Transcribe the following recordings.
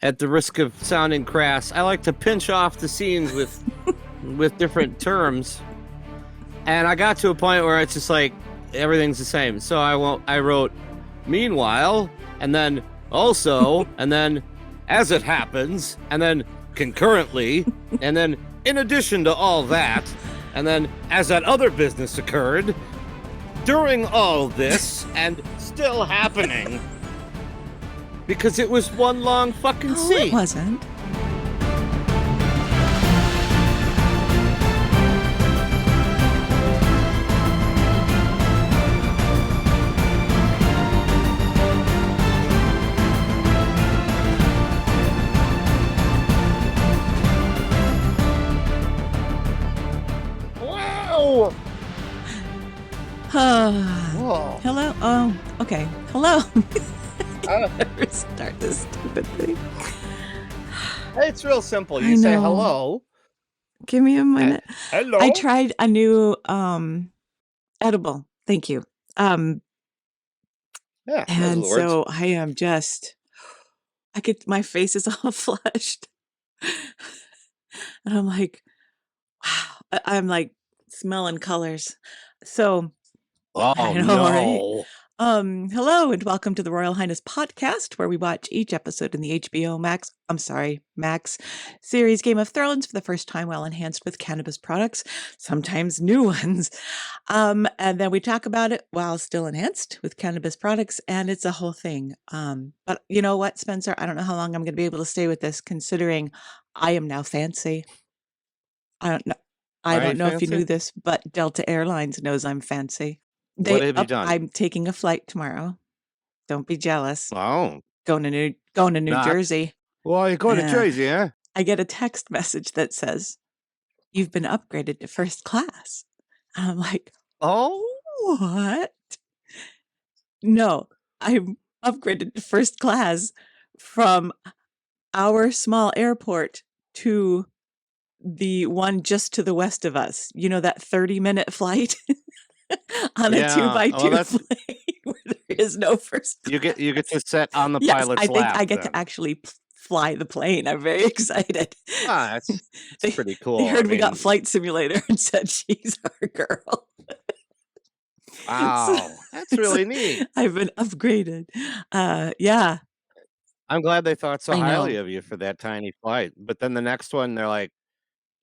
at the risk of sounding crass, I like to pinch off the scenes with different terms. And I got to a point where it's just like everything's the same. So I wrote meanwhile, and then also, and then as it happens, and then concurrently, and then in addition to all that, and then as that other business occurred, during all this, and still happening. Because it was one long fucking scene. It wasn't. Wow! Hello? Oh, okay. Hello. Never start this stupid thing. It's real simple. You say hello. Give me a minute. Hello. I tried a new edible. Thank you. Yeah. And so I am just my face is all flushed. And I'm like, wow. I'm like smelling colors. So oh, I know, no. right? Hello and welcome to the Royal Highness podcast, where we watch each episode in the HBO Max series Game of Thrones for the first time while enhanced with cannabis products, sometimes new ones. And then we talk about it while still enhanced with cannabis products, and it's a whole thing. But you know what, Spencer? I don't know how long I'm going to be able to stay with this, considering I am now fancy. I don't know. I don't know if you knew this, but Delta Airlines knows I'm fancy. What have you done? I'm taking a flight tomorrow. Don't be jealous. Oh. Going to New Jersey. Well, you're going to Jersey, huh? I get a text message that says, "You've been upgraded to first class." And I'm like, oh, what? No, I'm upgraded to first class from our small airport to the one just to the west of us. You know, that 30-minute flight? On a 2x2 plane where there is no first class. You get to sit on the pilot's lap. I think I get to actually fly the plane. I'm very excited. That's pretty cool. They heard we got Flight Simulator and said she's our girl. Wow, that's really neat. I've been upgraded. Yeah. I'm glad they thought so highly of you for that tiny flight. But then the next one, they're like,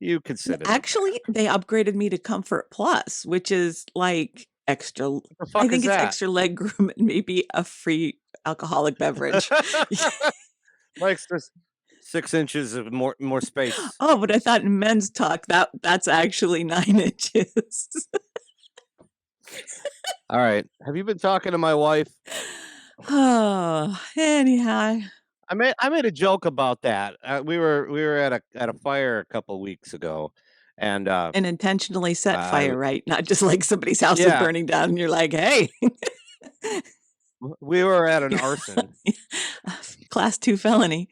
you could sit in. Actually, they upgraded me to Comfort Plus, which is like extra. I think it's extra leg room and maybe a free alcoholic beverage. Like 6 inches of more space. Oh, but I thought in men's talk that's actually 9 inches. All right. Have you been talking to my wife? Oh, anyhow. I made a joke about that. We were at a fire a couple weeks ago, and an intentionally set fire, right? Not just like somebody's house is burning down, and you're like, "Hey." We were at an arson, Class 2 felony.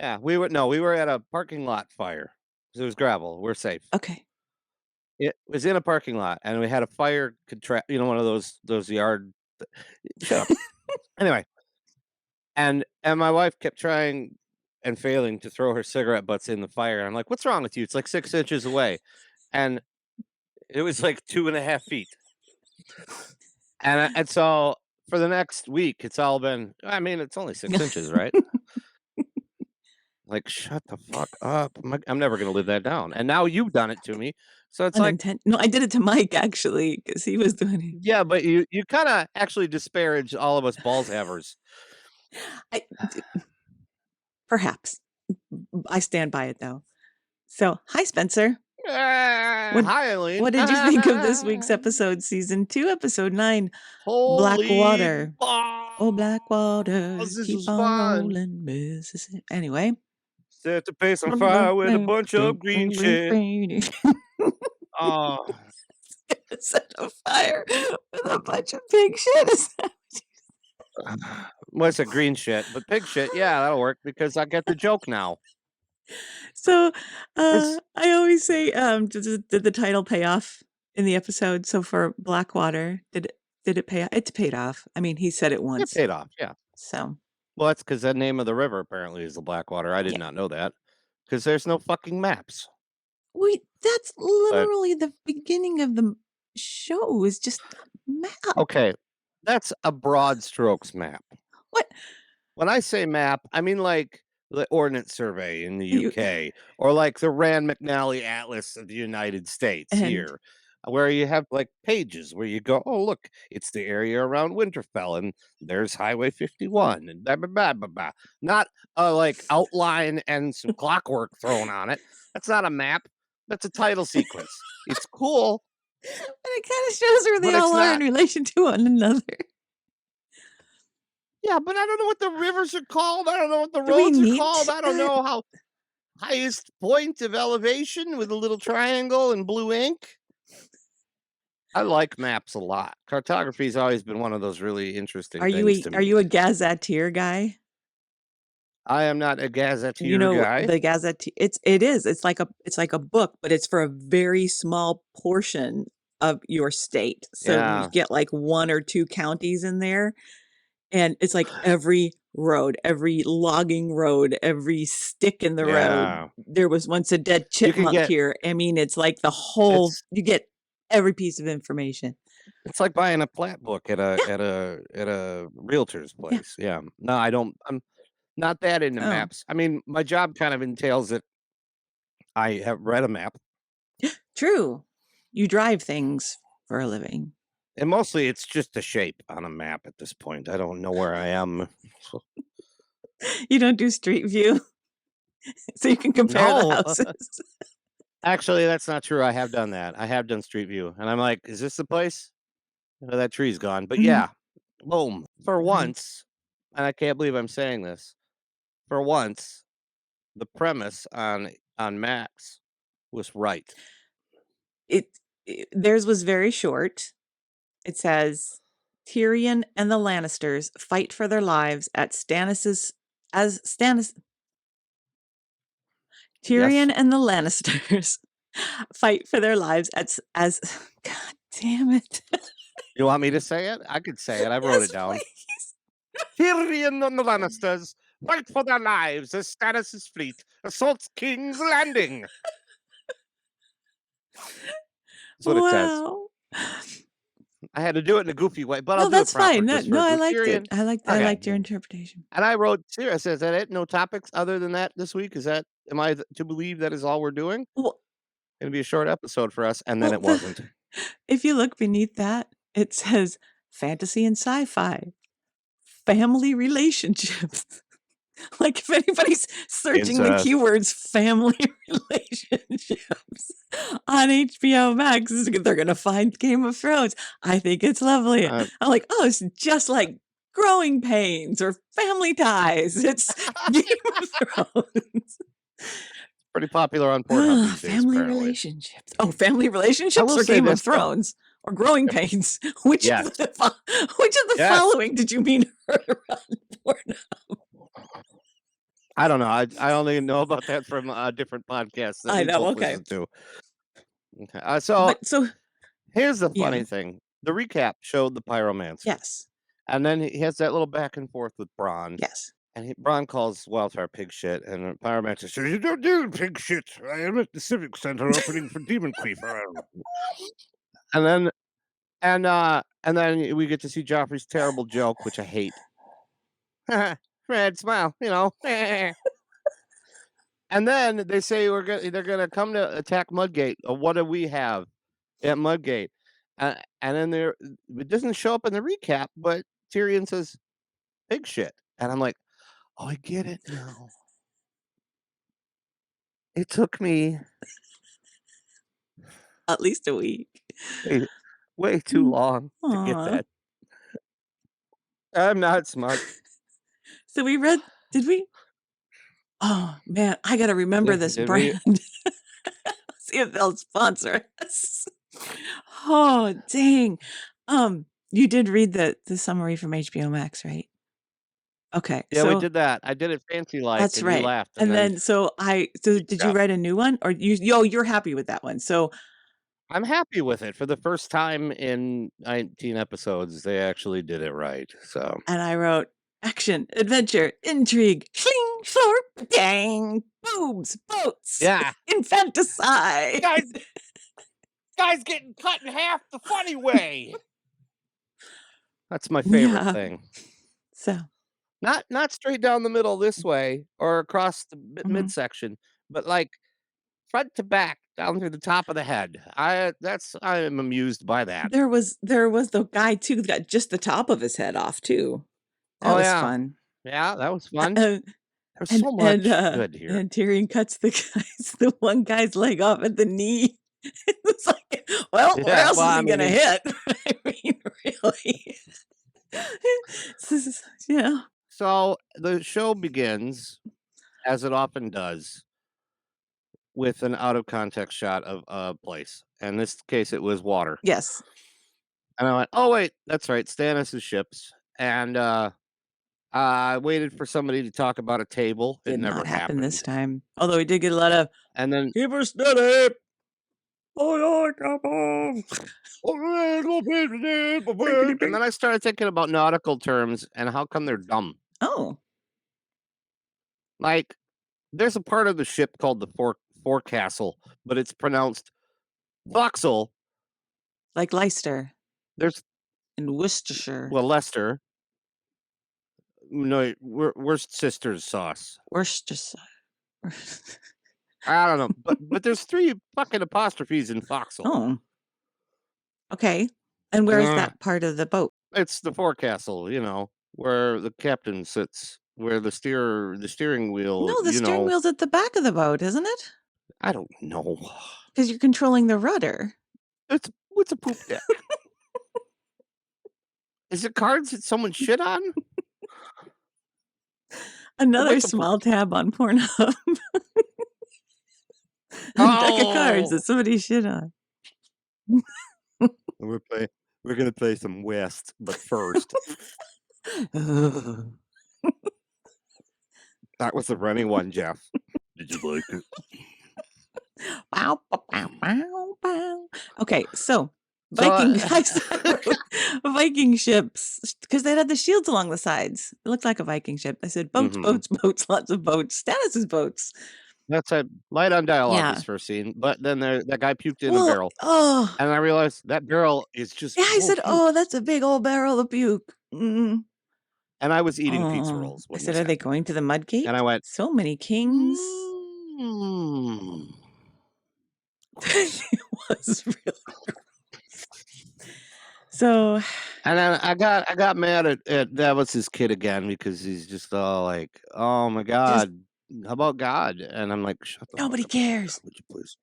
Yeah, we were at a parking lot fire. It was gravel. We're safe. Okay. It was in a parking lot, and we had a fire one of those yard. Shut up. Anyway. And my wife kept trying and failing to throw her cigarette butts in the fire. And I'm like, what's wrong with you? It's like 6 inches away. And it was like 2.5 feet. And so for the next week, it's all been, it's only 6 inches, right? Like, shut the fuck up. I'm never going to live that down. And now you've done it to me. So it's no, I did it to Mike, actually, because he was doing it. Yeah, but you kind of actually disparage all of us balls havers. Perhaps. I stand by it, though. So, hi, Spencer. Hi, Eileen. What did you think of this week's episode, season 2, episode 9, Holy Blackwater? Balls. Oh, Blackwater, This keep was on fun. Rolling, Mississippi. Anyway. Set the pace on fire with a bunch of green shit. Oh. Set a fire with a bunch of pig shit. Is that Well, it's a green shit, but pig shit, yeah, that'll work because I get the joke now. So, I always say, did the title pay off in the episode? So for Blackwater, did it pay off? It paid off. I mean, he said it once. It paid off, yeah. So Well, that's because the name of the river apparently is the Blackwater. I did not know that because there's no fucking maps. Wait, that's But literally the beginning of the show. Is just a map. okay, that's a broad strokes map. What? When I say map, I mean like the Ordnance Survey in the You- UK or like the Rand McNally Atlas of the United States And- here, where you have like pages where you go, oh, look, it's the area around Winterfell and there's Highway 51 and blah, blah, blah, blah, blah. Not like outline and some clockwork thrown on it. That's not a map. That's a title sequence. It's cool. But it kind of shows where they But it's all are in not- relation to one another. Yeah, but I don't know what the rivers are called. I don't know what the Do we roads are need called. I don't that? know how highest point of elevation with a little triangle and blue ink. I like maps a lot. Cartography's always been one of those really interesting Are things to me. you a gazetteer guy? I am not a gazetteer You know guy. the gazette. It's like a book, but it's for a very small portion of your state. So Yeah. you get like 1 or 2 counties in there, and it's like every road, every logging road, every stick in the Yeah. road. There was once a dead You can chipmunk get- here. I mean, it's like the whole. It's- You get every piece of information. It's like buying a plat book at a realtor's place. Yeah. No, I don't. I'm not that into Oh. maps. I mean, my job kind of entails that I have read a map. True. You drive things for a living. And mostly it's just a shape on a map at this point. I don't know where I am. You don't do street view, so you can compare No. the houses. Actually, that's not true. I have done that. I have done Street View. And I'm like, is this the place? Oh, that tree's gone. But Mhm. yeah, boom. For Mhm. once, and I can't believe I'm saying this, for once, the premise on Max was right. Theirs was very short. It says Tyrion and the Lannisters fight for their lives at Stannis. Tyrion and the Lannisters fight for their lives as God damn it. You want me to say it? I could say it. I wrote Yes, it down. please. Tyrion and the Lannisters fight for their lives as Stannis' fleet assaults King's Landing. That's what it says. Wow. I had to do it in a goofy way, but No, I'll do it that's proper fine. just No, for I liked Tyrion. it. I Okay. liked your interpretation. And I wrote, serious, is that it? No topics other than that this week? Am I to believe that is all we're doing? Well, It'll be a short episode for us, and then it wasn't. If you look beneath that, it says fantasy and sci-fi, family relationships. Like if anybody's searching the Incest. keywords family relationships on HBO Max, they're going to find Game of Thrones. I think it's lovely. I'm like, oh, it's just like Growing Pains or Family Ties. It's Game of Thrones. Pretty popular on Pornhub these days, Family apparently. relationships. Oh, family relationships will or say Game of this, though. Thrones or Growing Pains? Which Yes. of the Yes. following did you mean heard on Pornhub? I don't know. I only know about that from a different podcast that I we know, both okay. listen to. Okay. So here's the Yeah. funny thing. The recap showed the pyromancer. Yes. And then he has that little back and forth with Bronn. Yes. And Bronn calls Wildfire pig shit, and the pyromancer says, "You don't do pig shit. I am at the Civic Center opening for Demon Queefer." And then we get to see Joffrey's terrible joke, which I hate. Fred, smile, you know. And then they say they're gonna come to attack Mudgate. What do we have at Mudgate? And then it doesn't show up in the recap, but Tyrion says pig shit, and I'm like, oh, I get it now. It took me At least a week. way too long to get Aw. that. I'm not smart. So we read, did we? Oh man, I gotta remember Yeah, this did we? brand. See if they'll sponsor us. Oh dang. You did read the summary from HBO Max, right? Okay. Yeah, so we did that. I did it fancy like, that's and right. you laughed. And then did you write a new one? Or you're happy with that one. So I'm happy with it. For the first time in 19 episodes, they actually did it right. So and I wrote, action, adventure, intrigue, shling, slurp, dang, boobs, boats, Yeah. infanticide. Guys getting cut in half the funny way. That's my favorite thing. So Not straight down the middle this way or across the midsection, but like front to back down through the top of the head. I am amused by that. there was the guy too that got just the top of his head off too. That was fun. Yeah, that was fun. There's so much good here. And Tyrion cuts the one guy's leg off at the knee. It's like, well, where else is he gonna hit? I mean, really. Yeah. So the show begins, as it often does, with an out of context shot of a place. In this case, it was water. Yes. And I went, oh wait, that's right, Stannis' ships. And I waited for somebody to talk about a table. It never not happened this time. Although we did get a lot of and then keep her steady. And then I started thinking about nautical terms and how come they're dumb. Oh. Like, there's a part of the ship called the forecastle, but it's pronounced foxle. Like Leicester. There's in Worcestershire. Well, Leicester. No, we're sisters sauce. Worcestershire. I don't know, but there's 3 fucking apostrophes in foxle. Oh. Okay. And where is that part of the boat? It's the forecastle, where the captain sits, where the steering wheel. No, the steering wheel's at the back of the boat, isn't it? I don't know. Because you're controlling the rudder. It's a poop deck. Is it cards that someone shit on? Another small tab on Pornhub. Deck of cards that somebody shit on. We're gonna play some West, but first. That was a running one, Jeff. Did you like it? Bow, bow, bow, bow, bow. Okay, so Viking Viking ships, because they had the shields along the sides. It looked like a Viking ship. I said boats, boats, boats, lots of boats. Stannis' boats. That's a light on dialogue this first scene, but then that guy puked in a barrel. Oh, and I realized that barrel is just. Yeah, I said, "Oh, that's a big old barrel of puke." And I was eating pizza rolls. I said, "Are they going to the mud gate?" And I went, "So many kings." It was really. So. And then I got mad at that was his kid again because he's just all like, "Oh my God. How about God?" And I'm like, shut the Nobody fuck cares. up, would you please?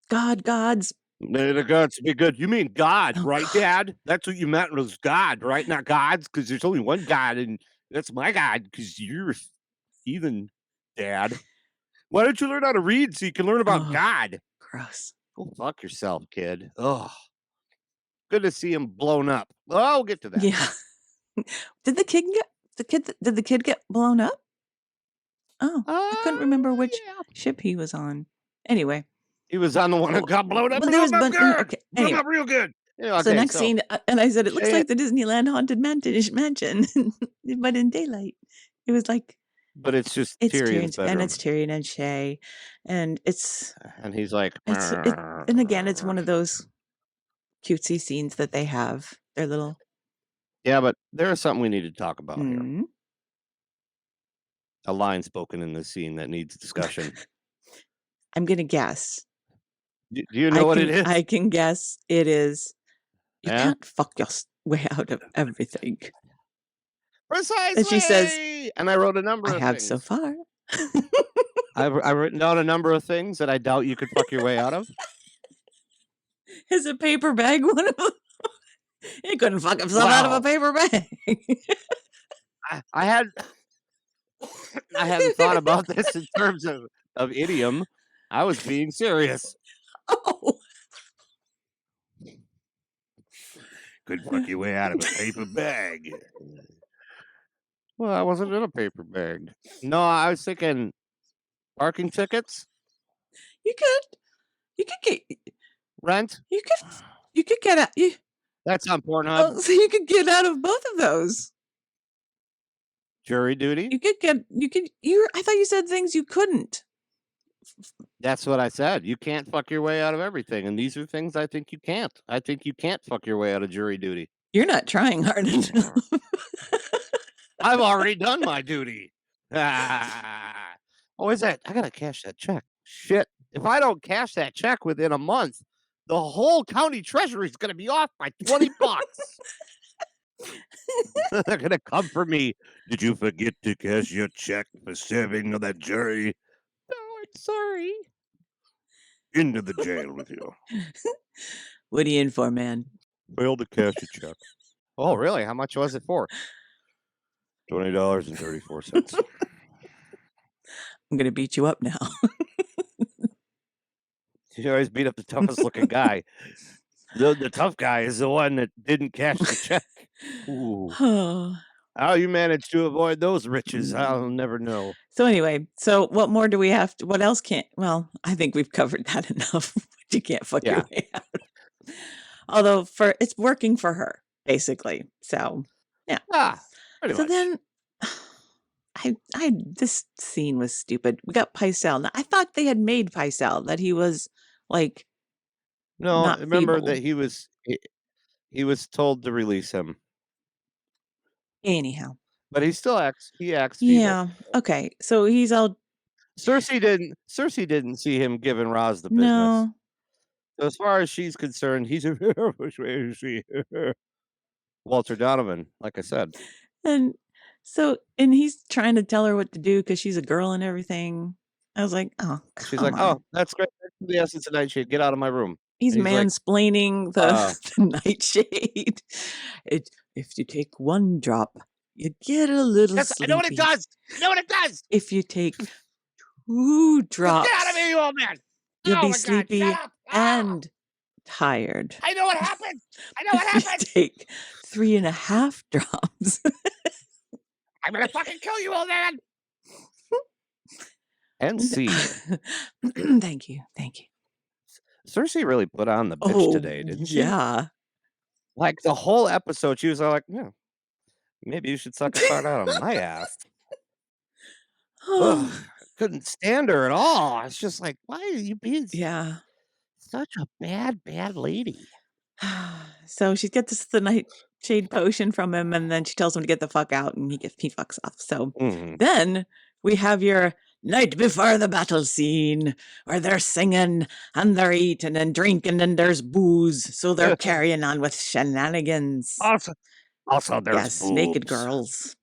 Gods. May the gods be good. You mean God, right, Dad? That's what you meant was God, right? Not gods, because there's only one God, and that's my God, because you're heathen, Dad. Why don't you learn how to read so you can learn about God? Gross. Go fuck yourself, kid. Ugh. Good to see him blown up. Oh, we'll get to that. Yeah. Did the kid get blown up? Oh, I couldn't remember which ship he was on. Anyway, he was on the one that got blown up. But there was blown up real good. Yeah, so next scene, and I said it looks like the Disneyland haunted mansion, but in daylight. It was like, but it's just Tyrion's bedroom. And it's Tyrion and Shay, and he's like, and again, it's one of those cutesy scenes that they have. Their little. Yeah, but there is something we need to talk about here. A line spoken in this scene that needs discussion. I'm gonna guess. Do you know what it is? I can guess it is. You can't fuck your way out of everything. Precisely. And she says, and I wrote a number of things. I have so far. I've written down a number of things that I doubt you could fuck your way out of. Is a paper bag one of them? He couldn't fuck himself out of a paper bag. I hadn't thought about this in terms of idiom. I was being serious. Oh. Could fuck your way out of a paper bag. Well, I wasn't in a paper bag. No, I was thinking parking tickets. You could get rent. You could get out. That's on Pornhub. Oh, so you could get out of both of those. Jury duty? I thought you said things you couldn't. That's what I said. You can't fuck your way out of everything. And these are things I think you can't. I think you can't fuck your way out of jury duty. You're not trying hard enough. I've already done my duty. What is that? I got to cash that check. Shit. If I don't cash that check within a month, the whole county treasury is going to be off by $20. They're going to come for me. Did you forget to cash your check for serving on that jury? No, I'm sorry. Into the jail with you. What are you in for, man? Failed to cash your check. Oh, really? How much was it for? $20.34. I'm going to beat you up now. You always beat up the toughest looking guy. The tough guy is the one that didn't cash the check. Ooh. How you managed to avoid those riches, I'll never know. So anyway, what more do we have to, what else can't, well, I think we've covered that enough. You can't fuck your way out. Although it's working for her, basically. So, yeah. Pretty so much. Then this scene was stupid. We got Pycelle. Now, I thought they had made Pycelle, that he was like, no, not remember feeble. that he was told to release him. Anyhow. But he acts feeble. Yeah. Okay. So he's all. Cersi didn't see him giving Roz the business. No. So as far as she's concerned, he's a Walter Donovan, like I said. And he's trying to tell her what to do because she's a girl and everything. I was like, oh, she's like, oh, that's great. That's the essence of Nightshade. Get out of my room. He's mansplaining the Nightshade. If you take one drop, you get a little sleepy. I know what it does. I know what it does. If you take 2 drops, get out of here, you old man. You'll be sleepy and tired. I know what happens. I know what happens. You take 3.5 drops. I'm gonna fucking kill you, old man. And see. Thank you. Cersi really put on the bitch today, didn't she? Yeah. Like the whole episode, she was like, yeah, maybe you should suck a fart out of my ass. Ugh, couldn't stand her at all. It's just like, why are you being such a bad lady? So she gets the Nightshade potion from him, and then she tells him to get the fuck out, and he fucks off. So then we have your night before the battle scene where they're singing and they're eating and drinking and there's booze. So they're carrying on with shenanigans. Also there's boobs. Naked girls.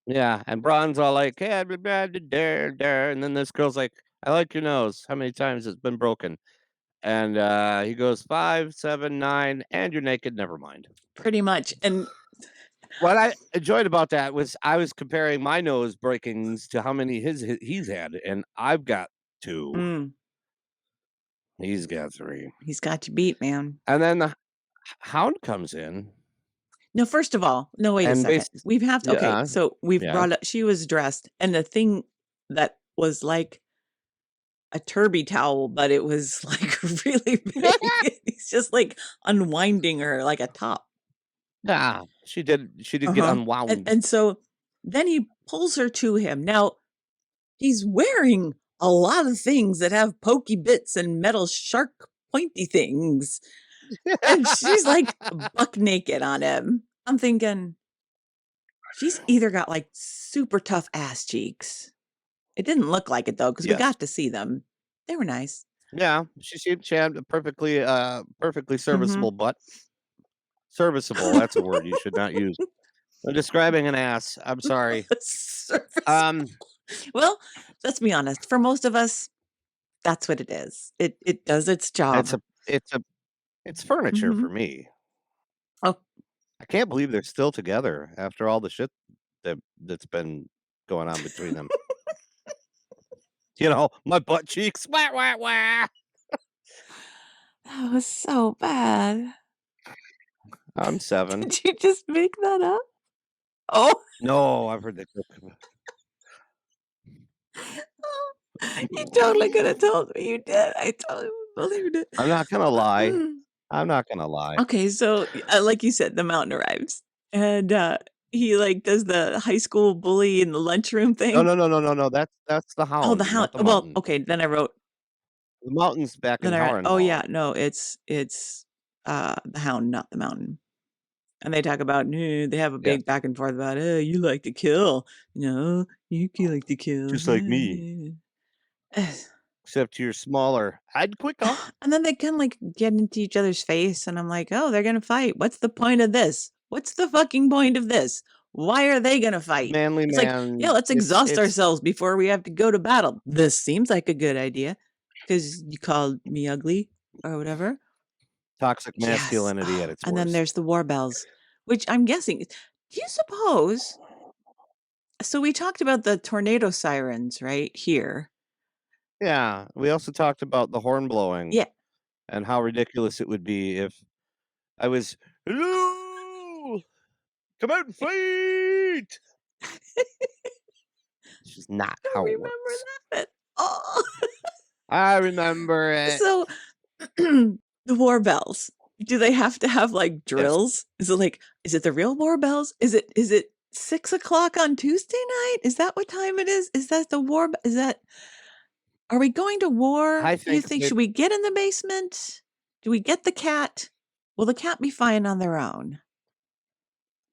Yeah, and Braun's all like, hey, and then this girl's like, I like your nose. How many times it's been broken? And he goes 5, 7, 9, and you're naked. Never mind. Pretty much. And what I enjoyed about that was I was comparing my nose breakings to how many he's had, and I've got 2. He's got 3. He's got you beat, man. And then the Hound comes in. No, first of all, no, wait a second. We have to, okay, so we've brought up, she was dressed, and the thing that was like a turby towel, but it was like really big. He's just like unwinding her like a top. Yeah, she did get unwound. And so then he pulls her to him. Now, he's wearing a lot of things that have pokey bits and metal shark pointy things. And she's like buck naked on him. I'm thinking, she's either got like super tough ass cheeks. It didn't look like it though, because we got to see them. They were nice. Yeah, she had a perfectly serviceable butt. Serviceable, that's a word you should not use. I'm describing an ass. I'm sorry. Well, let's be honest. For most of us, that's what it is. It does its job. It's furniture for me. Oh, I can't believe they're still together after all the shit that's been going on between them. You know, my butt cheeks. Wah, wah, wah. That was so bad. I'm 7. Did you just make that up? Oh. No, I've heard that. You totally could have told me you did. I totally believed it. I'm not going to lie. I'm not going to lie. Okay, so like you said, the mountain arrives. And he like does the high school bully in the lunchroom thing. No. That's the Hound. Oh, the Hound. Not the Well, Mountain. okay. Then I wrote. The Mountain's back in Then I read. Oh Harrenhal. yeah, no, it's the Hound, not the Mountain. And they talk about, they have a big back and forth about, you like to kill. No, you like to kill. Just like me. Except you're smaller. Hide quicker. And then they kind of like get into each other's face. And I'm like, oh, they're going to fight. What's the point of this? What's the fucking point of this? Why are they going to fight? Manly it's man. Like, yeah, let's exhaust ourselves before we have to go to battle. This seems like a good idea because you called me ugly or whatever. Toxic masculinity at its worst. And then there's the war bells, which I'm guessing. Do you suppose? So we talked about the tornado sirens right here. Yeah. We also talked about the horn blowing. Yeah. And how ridiculous it would be if I was, hello, come out and fight. It's just not how it works. That. Oh. I remember it. So the war bells, do they have to have like drills? Yes. Is it the real war bells? Is it 6:00 on Tuesday night? Is that what time it is? Is that the war? Are we going to war? Do you think, should we get in the basement? Do we get the cat? Will the cat be fine on their own?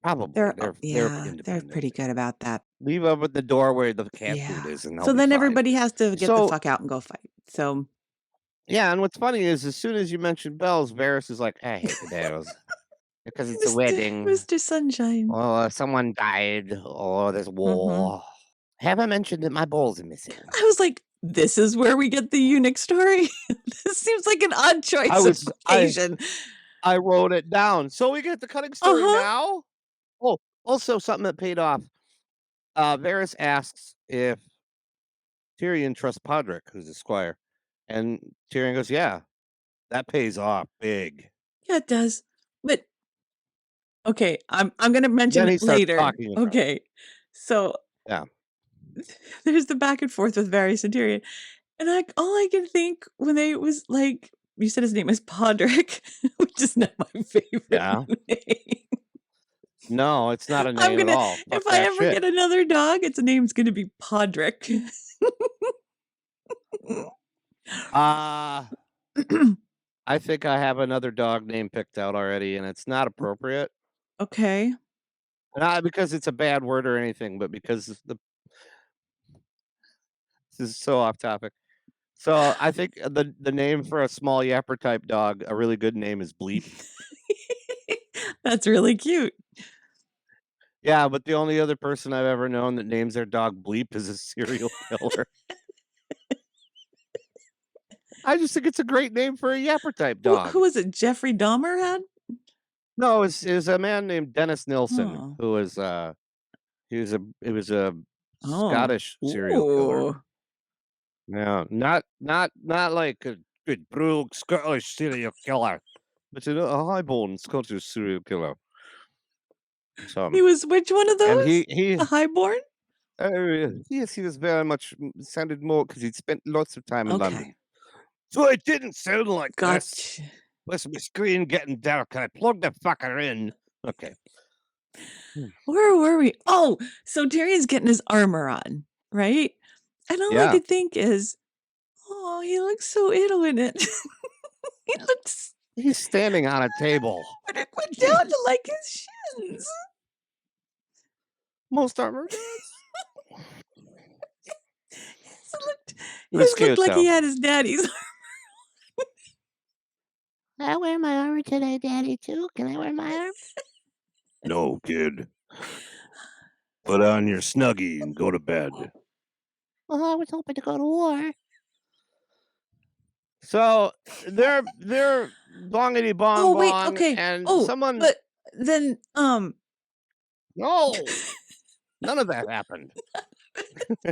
Probably. They're pretty good about that. Leave up at the door where the cat food is. And so then everybody has to get the fuck out and go fight. So. Yeah, and what's funny is as soon as you mention bells, Varys is like, I hate the bells. Because it's a wedding. Mr. Sunshine. Oh, someone died. Oh, there's war. Have I mentioned that my balls are missing? I was like, this is where we get the eunuch story? This seems like an odd choice of occasion. I wrote it down. So we get the cutting story now? Oh, also something that paid off. Varys asks if Tyrion trusts Podrick, who's a squire. And Tyrion goes, yeah, that pays off big. Yeah, it does. But okay, I'm going to mention it later. Okay. So yeah, there's the back and forth with Varys and Tyrion. And all I can think when they was like, you said his name is Podrick, which is not my favorite name. No, it's not a name at all. If I ever get another dog, its name's going to be Podrick. I think I have another dog name picked out already, and it's not appropriate. Okay. Not because it's a bad word or anything, but because this is so off topic. So I think the name for a small yapper type dog, a really good name is Bleep. That's really cute. Yeah, but the only other person I've ever known that names their dog Bleep is a serial killer. I just think it's a great name for a yapper type dog. Who was it? Jeffrey Dahmer had? No, it was a man named Dennis Nilsson who was he was a Scottish serial killer. Yeah, not like a good brogue Scottish serial killer, but a highborn Scottish serial killer. So he was which one of those? And he the highborn? Yes, he was very much sounded more because he'd spent lots of time in London. So it didn't sound like this. Was my screen getting dark? I plugged the fucker in. Okay. Where were we? Oh, so Tyrion's getting his armor on, right? And all I could think is, oh, he looks so ill in it. He's standing on a table. But it went down to like his shins. Most armor does. It looked like he had his daddy's armor. I wear my armor today, Daddy, too. Can I wear my armor? No, kid. Put on your Snuggie and go to bed. Well, I was hoping to go to war. So they're bongity bong. Oh wait, bong, okay. And someone. But then no, none of that happened. The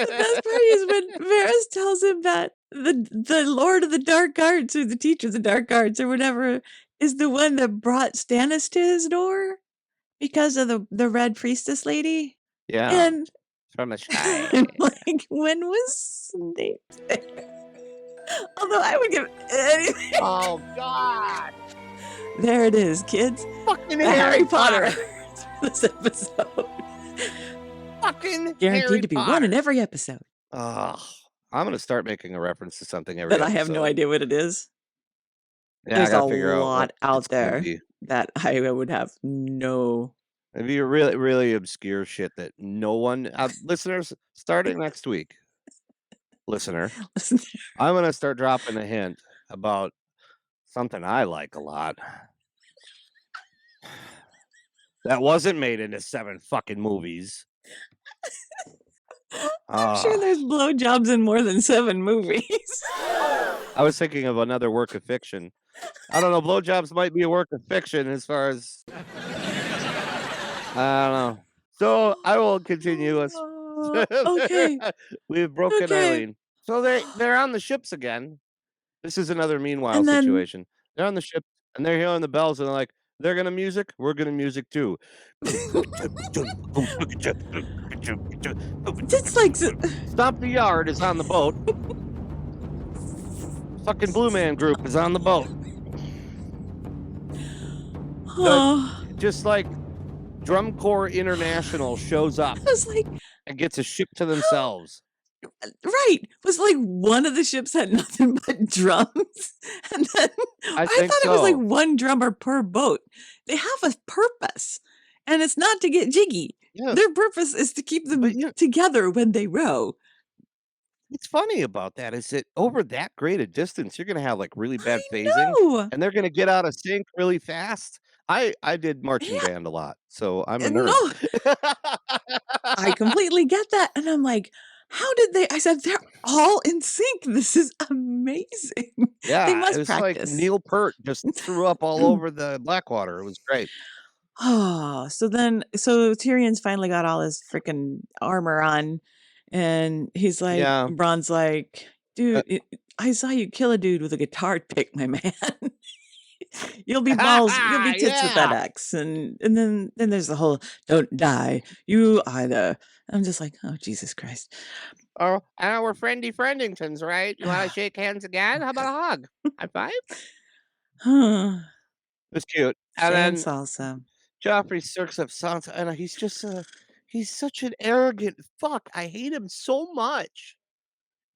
best part is when Varys tells him that the Lord of the Dark Arts, or the teacher of the Dark Arts, or whatever, is the one that brought Stannis to his door because of the Red Priestess lady. Yeah, and from the sky. Like, when was Snape there? Although I would give anything. Oh God! There it is, kids. Fucking Harry Potter. this episode. Fucking Guaranteed Harry to be Potter. one in every episode. Oh, I'm gonna start making a reference to something every But episode. I have no idea what it is. Yeah, There's I gotta a figure out what lot it's out gonna there be. that I would have no. Maybe really, really obscure shit that no one, listeners, starting next week, listener, I'm gonna start dropping a hint about something I like a lot that wasn't made into 7 fucking movies. I'm sure there's blowjobs in more than 7 movies. I was thinking of another work of fiction. I don't know. Blowjobs might be a work of fiction as far as I don't know. So I will continue us. Okay. We've broken Okay. Eileen. So they're on the ships again. This is another meanwhile And then- situation. They're on the ship and they're hearing the bells and they're like, they're gonna music, we're gonna music too. It's like Stomp the Yard is on the boat. Fucking Blue Man Group is on the boat. Just like Drum Corps International shows up I was like, and gets a ship to themselves. right. It was like one of the ships had nothing but drums. And then I think thought it was like so. one drummer per boat. They have a purpose. And it's not to get jiggy. Yeah. Their purpose is to keep them together when they row. What's funny about that is that over that great a distance, you're gonna have like really bad I phasing, know. and they're gonna get out of sync really fast. I did marching band a lot, so I'm a nerd. No. I completely get that. And I'm like, how did they? I said, they're all in sync. This is amazing. Yeah, They must it was practice. like Neil Peart just threw up all over the Blackwater. It was great. Oh, so Tyrion's finally got all his freaking armor on, and he's like, Yeah. Bron's like, dude, I saw you kill a dude with a guitar pick, my man. You'll be tits with that axe, and then there's the whole don't die, you either. I'm just like, oh Jesus Christ. Oh, we're friendingtons, right? You want to shake hands again? How about a hug? High five? It's cute. And then salsa. Joffrey circs up Sansa, and he's just he's such an arrogant fuck. I hate him so much.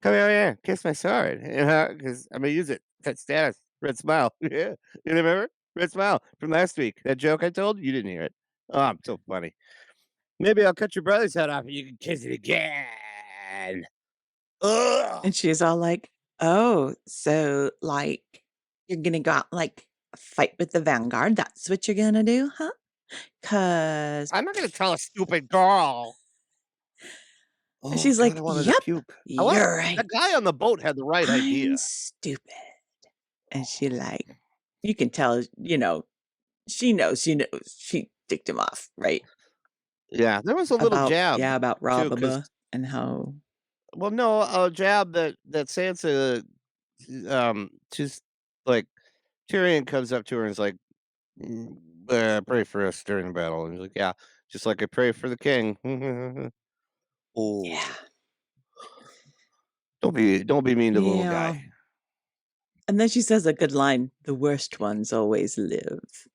Come here, kiss my sword, because I'm gonna use it. That's Stannis. Red smile. Yeah, you remember? Red smile from last week. That joke I told you didn't hear it. Oh, I'm so funny. Maybe I'll cut your brother's head off and you can kiss it again. Ugh. And she's all like, oh, so like you're gonna go out and, like, fight with the Vanguard? That's what you're gonna do, huh? Cause I'm not gonna tell a stupid girl. And she's like, God, I wanted to yep, puke. you're right. The guy on the boat had the right idea. I'm stupid. And she like, you can tell, she knows she ticked him off, right? Yeah, there was a little jab. Yeah, about too, 'cause- Rob and how. Well, no, a jab that Sansa, just like Tyrion comes up to her and is like, pray for us during the battle, and he's like, yeah, just like I pray for the king. Oh, Yeah. don't be mean to the little Yeah. guy. And then she says a good line, the worst ones always live.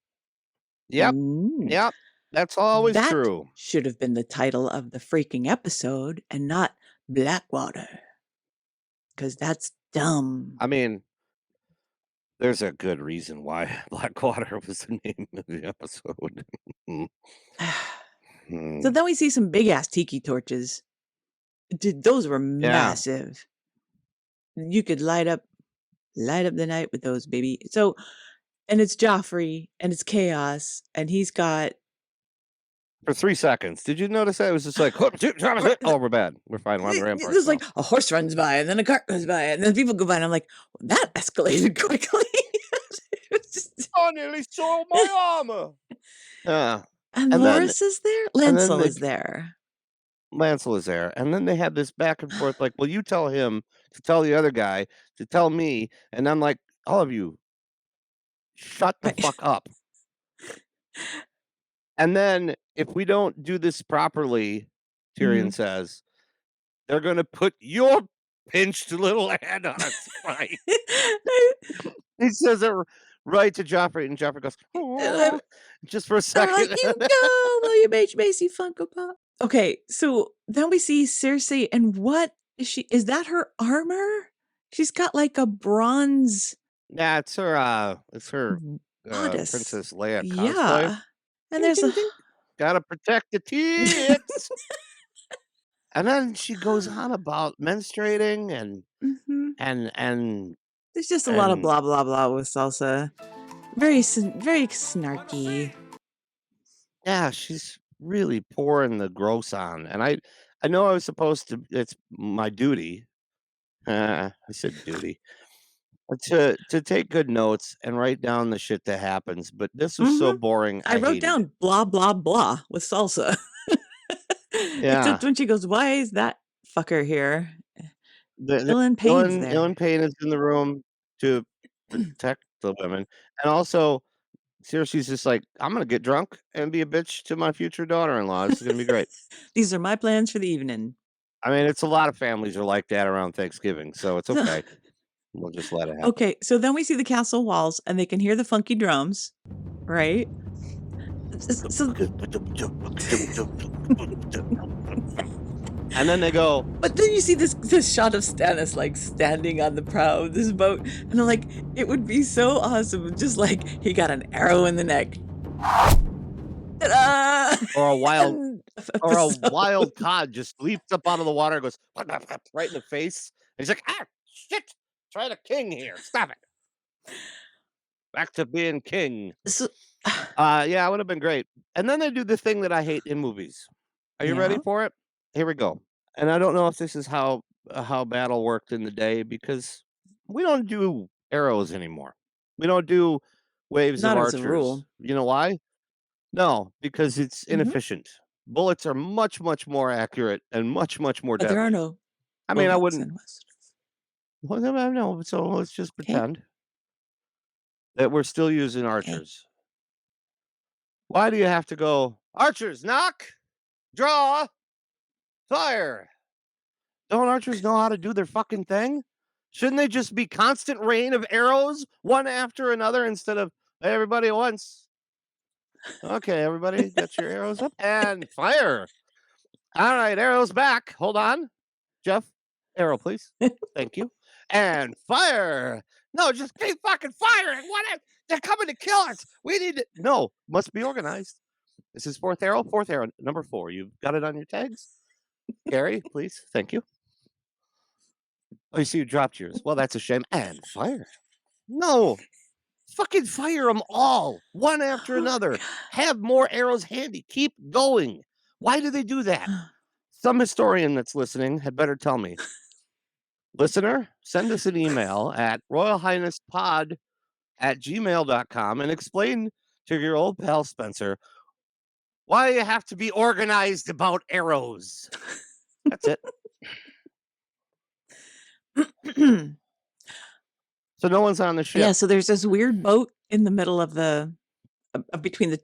Yep, Mm. yep, that's always That true. should have been the title of the freaking episode and not Blackwater. Because that's dumb. I mean, there's a good reason why Blackwater was the name of the episode. So then we see some big ass tiki torches. Dude, those were massive. You could light up the night with those, baby. So, and it's Joffrey and it's chaos and he's got For 3 seconds. Did you notice that? It was just like, oh, we're bad. We're fine. We're on the ramparts. There's like a horse runs by and then a cart goes by and then people go by and I'm like, well, that escalated quickly. It was just... I nearly soiled my armor. And Loras is there? Lancel is there. Lancel is there. And then they had this back and forth like, well, you tell him to tell the other guy to tell me. And I'm like, all of you, shut the fuck up. And then if we don't do this properly, Tyrion says, they're going to put your pinched little hand on a spike. He says it right to Joffrey, and Joffrey goes, oh. just for a They're like, second. you go, William H. Macy Funko Pop. Okay, so then we see Cersi, and what is she? Is that her armor? She's got like a bronze Yeah, it's her bodice. Princess Leia cosplay. Yeah. And there's a gotta protect the tits. And then she goes on about menstruating and there's just a lot of blah blah blah with Salsa. Very snarky. Yeah, she's really pouring the gross on. And I know I was supposed to, it's my duty. I said duty. To take good notes and write down the shit that happens, but this was so boring. I wrote down blah blah blah with Salsa. Yeah. Except when she goes, "Why is that fucker here?" Ellen Payne's there. Ellen Payne is in the room to protect the women, and also Cersei's just like, I'm gonna get drunk and be a bitch to my future daughter-in-law. This is gonna be great. These are my plans for the evening. I mean, it's a lot of families are like that around Thanksgiving, so it's okay. We'll just let it happen. Okay, so then we see the castle walls, and they can hear the funky drums, right? So, and then they go. But then you see this shot of Stannis like standing on the prow of this boat, and I'm like, it would be so awesome, just like he got an arrow in the neck, or a wild cod just leaps up out of the water and goes right in the face. And he's like, ah, shit. Try the king here. Stop it. Back to being king. So, yeah, it would have been great. And then they do the thing that I hate in movies. Are you ready for it? Here we go. And I don't know if this is how battle worked in the day, because we don't do arrows anymore. We don't do waves of archers. Not as a rule. You know why? No, because it's inefficient. Bullets are much, much more accurate and much, much more deadly. There are no. I mean, I wouldn't. Well, no, so let's just pretend that we're still using archers. Why do you have to go, archers, knock, draw, fire? Don't archers know how to do their fucking thing? Shouldn't they just be constant rain of arrows, one after another, instead of everybody at once? Okay, everybody, get your arrows up and fire. All right, arrows back. Hold on. Jeff, arrow, please. Thank you. And fire. No, just keep fucking firing. What? They're coming to kill us. We need to. No, must be organized. This is fourth arrow, number 4. You've got it on your tags. Gary, please. Thank you. Oh, you see, you dropped yours. Well, that's a shame. And fire. No. Fucking fire them all, one after another. Have more arrows handy. Keep going. Why do they do that? Some historian that's listening had better tell me. Listener, send us an email at royalhighnesspod@gmail.com and explain to your old pal Spencer why you have to be organized about arrows. That's it. So no one's on the ship. Yeah, so there's this weird boat in the middle of the between the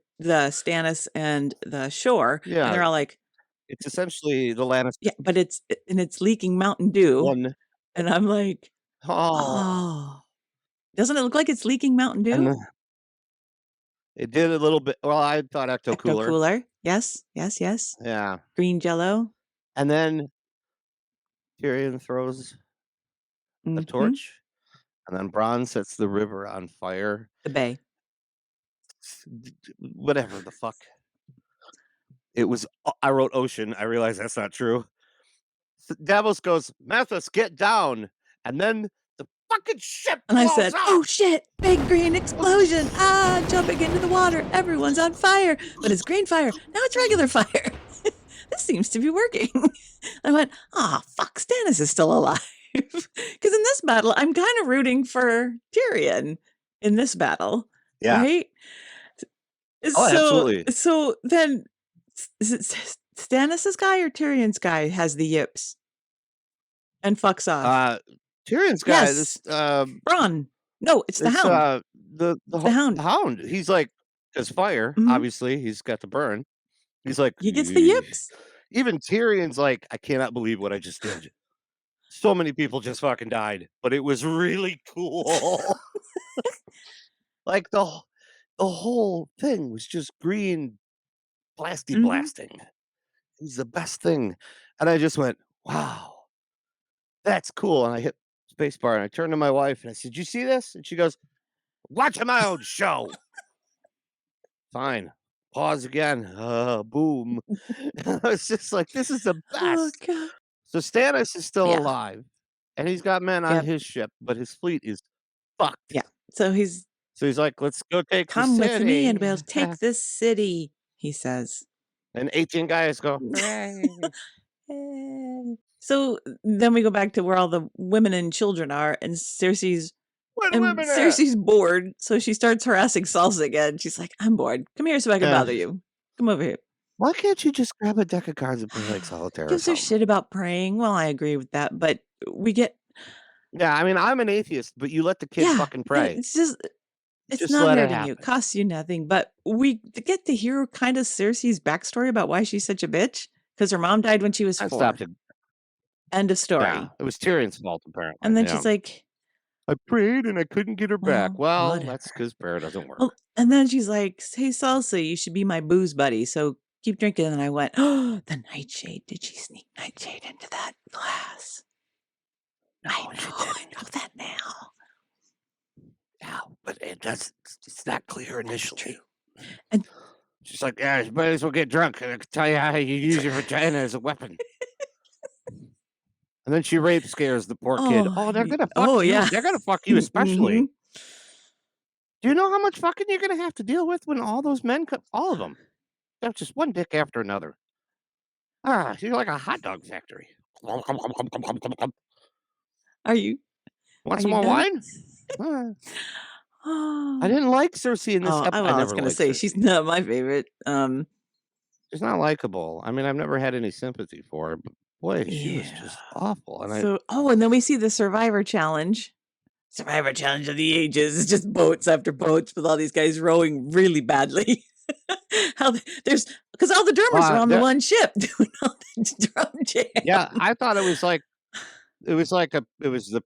Stannis and the shore. Yeah, and they're all like, it's essentially the Lannister. Yeah, but it's leaking Mountain Dew. And I'm like, oh, doesn't it look like it's leaking Mountain Dew? It did a little bit. Well, I thought Ecto Cooler. Ecto Cooler. Yes. Yeah. Green Jello. And then Tyrion throws a torch, and then Bronn sets the river on fire. The bay. Whatever the fuck. It was. I wrote ocean. I realized that's not true. Davos goes, Mathis, get down. And then the fucking ship And I said, out. oh shit, big green explosion. Jumping into the water. Everyone's on fire. But it's green fire. Now it's regular fire. This seems to be working. I went, fuck, Stannis is still alive. Because in this battle, I'm kind of rooting for Tyrion in this battle. Yeah. Right? Oh, absolutely. So then, is it Stannis' guy or Tyrion's guy has the yips and fucks off? Tyrion's guy. Yes. This Bronn. No, it's the Hound. The Hound. The Hound. He's like, there's fire. Obviously, he's got the burn. He's like, he gets the yips. Even Tyrion's like, I cannot believe what I just did. So many people just fucking died, but it was really cool. Like the the whole thing was just green Mhm. blasting. It was the best thing. And I just went, wow, that's cool. And I hit spacebar and I turned to my wife and I said, you see this? And she goes, watching my own show. Fine. Pause again. Boom. I was just like, this is the Oh, best. God. So Stannis is still Yeah. alive and he's got men on Yep. his ship, but his fleet is fucked. Yeah. So he's, So he's like, let's go take the come with me and city. we'll take this city, he says. And 18 guys go, hooray. Yay. So then we go back to where all the women and children are, and Cersei's bored, so she starts harassing Salsa again. She's like, I'm bored. Come here so I can bother you. Come over here. Why can't you just grab a deck of cards and play like solitaire or Gives her something? shit about praying. Well, I agree with that, but we get... Yeah, I mean, I'm an atheist, but you let the kid fucking pray. It's just... It's Just not let it hurting you. happen. Costs you nothing. But we get to hear kind of Cersei's backstory about why she's such a bitch. Because her mom died when she was 4. Stopped it. End of story. Yeah, it was Tyrion's fault, apparently. And then she's like... I prayed and I couldn't get her back. Well, whatever. that's because prayer doesn't work. Well, and then she's like, hey, Salsa, you should be my booze buddy. So keep drinking. And I went, oh, the nightshade. Did she sneak nightshade into that glass? No, I know that now. Yeah, but it's not clear initially. And she's like, yeah, you might as well get drunk. And I can tell you how you use your vagina as a weapon. And then she rape scares the poor kid. Oh, they're gonna fuck you. Yeah. They're gonna fuck you especially. Do you know how much fucking you're gonna have to deal with when all those men come? All of them. That's just one dick after another. You're like a hot dog factory. Are you? Want some more wine? I didn't like Cersi in this episode. I was going to say, Cersei. She's not my favorite. She's not likable. I mean, I've never had any sympathy for her, but boy, she was just awful. And and then we see the Survivor Challenge. Survivor Challenge of the Ages. It's just boats after boats with all these guys rowing really badly. Because all the drummers are on the one ship doing all the drum jam. Yeah, I thought it was the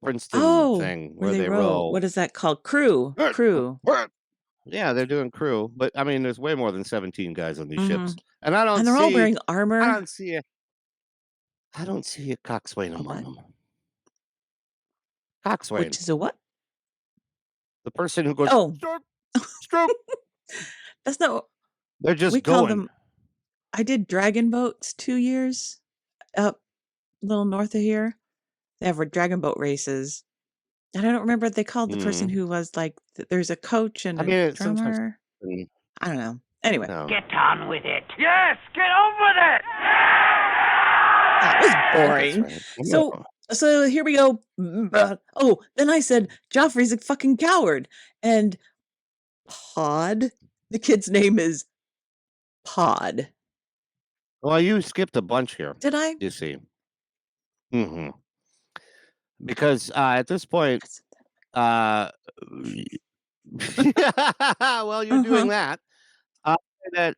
Princeton thing where they row. What is that called? Crew. Yeah, they're doing crew, but I mean, there's way more than 17 guys on these ships, and they're all wearing armor. I don't see a coxswain among them. Coxswain, which is a what? The person who goes stroke. That's not. They're just we going. Call them. I did dragon boats 2 years up a little north of here. They have dragon boat races. And I don't remember what they called the person who was like, there's a coach and a drummer. I don't know. Anyway. No. Get on with it. Yes, get on with it. That was boring. Right. So here we go. Then I said, Joffrey's a fucking coward. And Pod, the kid's name is Pod. Well, you skipped a bunch here. Did I? You see. Because at this point, well, you're doing that. That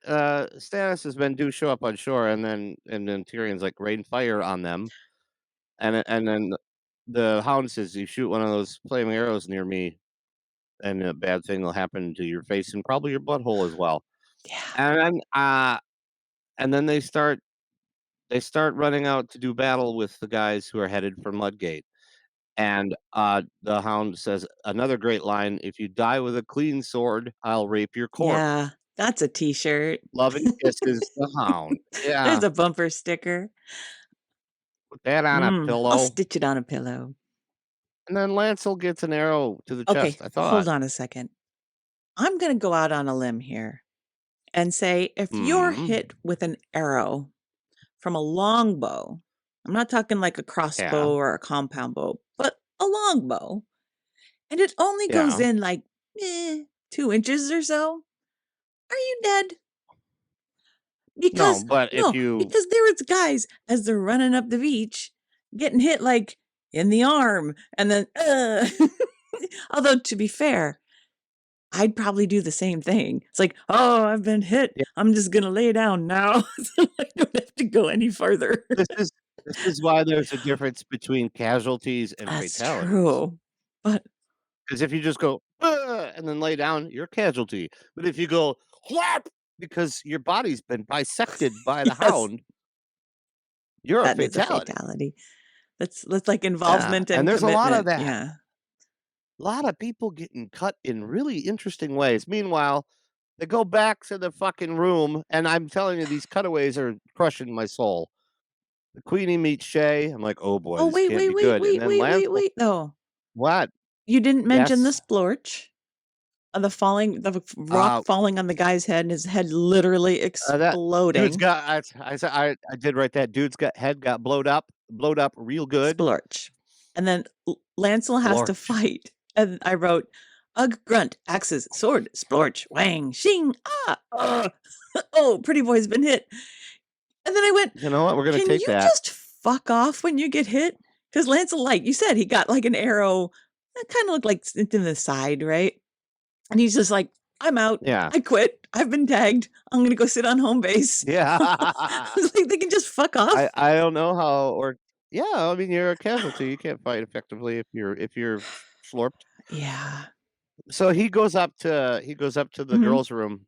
Stannis has been due show up on shore, and then Tyrion's like rain fire on them, and then the Hound says, "You shoot one of those flaming arrows near me, and a bad thing will happen to your face and probably your butthole as well." Yeah. And then they start running out to do battle with the guys who are headed for Mudgate. And the Hound says another great line: "If you die with a clean sword, I'll rape your corpse." Yeah, that's a T-shirt. Loving kisses, the Hound. Yeah, there's a bumper sticker. Put that on a pillow. I'll stitch it on a pillow. And then Lancel gets an arrow to the chest. I thought. Hold on a second. I'm going to go out on a limb here and say, if you're hit with an arrow from a longbow, I'm not talking like a crossbow or a compound bow, but a longbow, and it only goes in like 2 inches or so, are you dead? Because because there was guys as they're running up the beach getting hit like in the arm, and then although to be fair, I'd probably do the same thing. It's like, oh, I've been hit. Yeah. I'm just gonna lay down now, so I don't have to go any further. This is why there's a difference between casualties and fatalities. True, but because if you just go and then lay down, you're a casualty. But if you go whap because your body's been bisected by the Yes. hound, you're a That is a fatality. fatality. That's like Yeah, involvement and and there's a lot of commitment. that. Yeah. A lot of people getting cut in really interesting ways. Meanwhile, they go back to the fucking room, and I'm telling you, these cutaways are crushing my soul. The Queenie meets Shay. I'm like, oh boy, Oh, this wait, can't wait, be wait, good. And wait, then wait, Lance, wait, wait, though. what? You didn't mention the Yes. splorch. The rock Uh, falling on the guy's head and his head literally that dude's exploding. got. I did write that. Dude's head got blowed up real good. Splorch. And then Lancel has to Splorch. fight. And I wrote, Ugh, grunt, axes, sword, splorch, wang, shing, oh, pretty boy's been hit. And then I went, You know what? We're gonna can take you that. just fuck off when you get hit? Because Lancel, like you said, he got like an arrow that kind of looked like into the side, right? And he's just like, I'm out. Yeah. I quit. I've been tagged. I'm gonna go sit on home base. Yeah. It's like they can just fuck off. I don't know how, or yeah. I mean, you're a casualty. You can't fight effectively if you're slorped. Yeah. So he goes up to the Mhm. girls' room,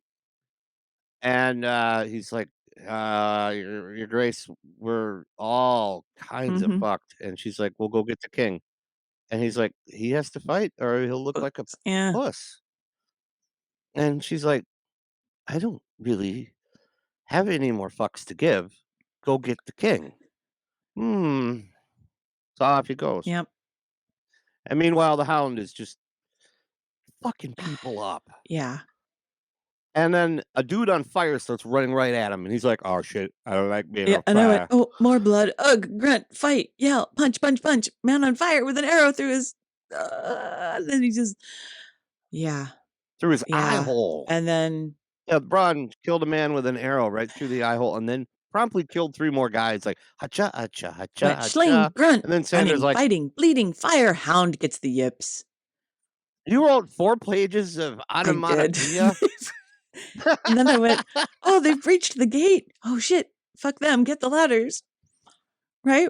and he's like, your Grace, we're all kinds of Mhm. fucked. And she's like, we'll go get the king. And he's like, he has to fight, or he'll look like a Yeah. puss. And she's like, I don't really have any more fucks to give. Go get the king. So off he goes. Yep. And meanwhile, the hound is just fucking people up. Yeah. And then a dude on fire starts running right at him, and he's like, "Oh shit, I don't like being Yeah. on And I went, fire." oh, more blood. Ugh, grunt, fight, yell, punch, punch, punch. Man on fire with an arrow through his. Then he just. Yeah. Through his eye Yeah. hole. And then. Yeah, Braun killed a man with an arrow right through the eye hole, and then promptly killed 3 more guys. Like hacha, hacha, hacha, Went, sling, hacha. grunt, And then Sanders running, like, fighting, bleeding, fire, hound gets the yips. "You wrote 4 pages of I did. onomatopoeia." And then I went, oh, they've breached the gate. Oh shit, fuck them, get the ladders. Right?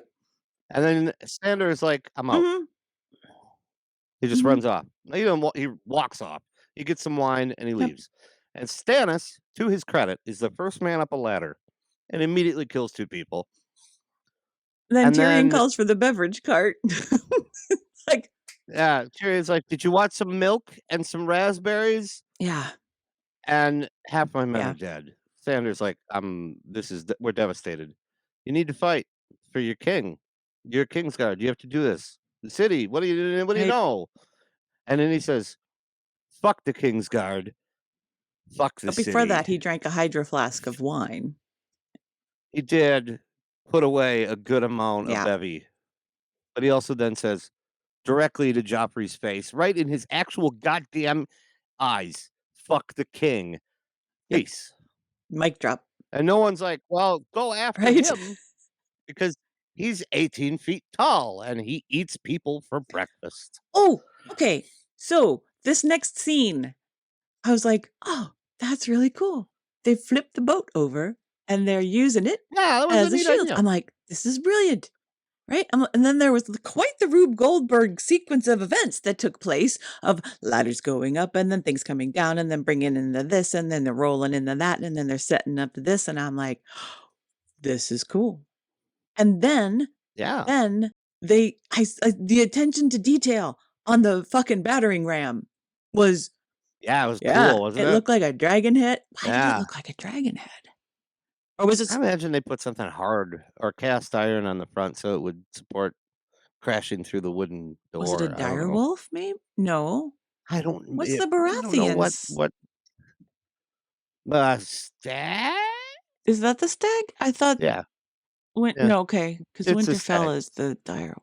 And then Sanders like, "I'm out." Mhm. He just Mhm. runs off. He walks off. He gets some wine and he Yep. leaves. And Stannis, to his credit, is the first man up a ladder and immediately kills 2 people. Then And Tyrion then calls for the beverage cart. Like, yeah, Tyrion's like, "Did you want some milk and some raspberries?" yeah. And half my men Yeah. are dead. Sanders like, we're devastated. You need to fight for your king. You're Kingsguard. You have to do this. The city. What do you Right. know? And then he says, "Fuck the Kingsguard. Fuck the But before that, city." he drank a hydro flask of wine. He did put away a good amount of Yeah. bevy. But he also then says directly to Joffrey's face, right in his actual goddamn eyes, "Fuck the king." Yep. Peace. Mic drop. And no one's like, well, go after Right? him because he's 18 feet tall and he eats people for breakfast. Oh, okay. So this next scene, I was like, oh, that's really cool. They flipped the boat over and they're using it Yeah, that was as a a neat shield. idea. I'm like, this is brilliant. Right? And then there was quite the Rube Goldberg sequence of events that took place of ladders going up and then things coming down and then bringing into this and then they're rolling into that and then they're setting up to this. And I'm like, this is cool. And then Yeah. the attention to detail on the fucking battering ram was, Yeah, it was cool, wasn't it? it looked like a dragon head. Why did Yeah. it look like a dragon head? Or was it? I imagine they put something hard or cast iron on the front so it would support crashing through the wooden door. Was it a I don't know. direwolf? Maybe no. I don't. What's the I don't know Baratheons? what. Stag? Is that the stag? I thought. Yeah. Yeah. No, okay, because It's a Winterfell stag. is the direwolf.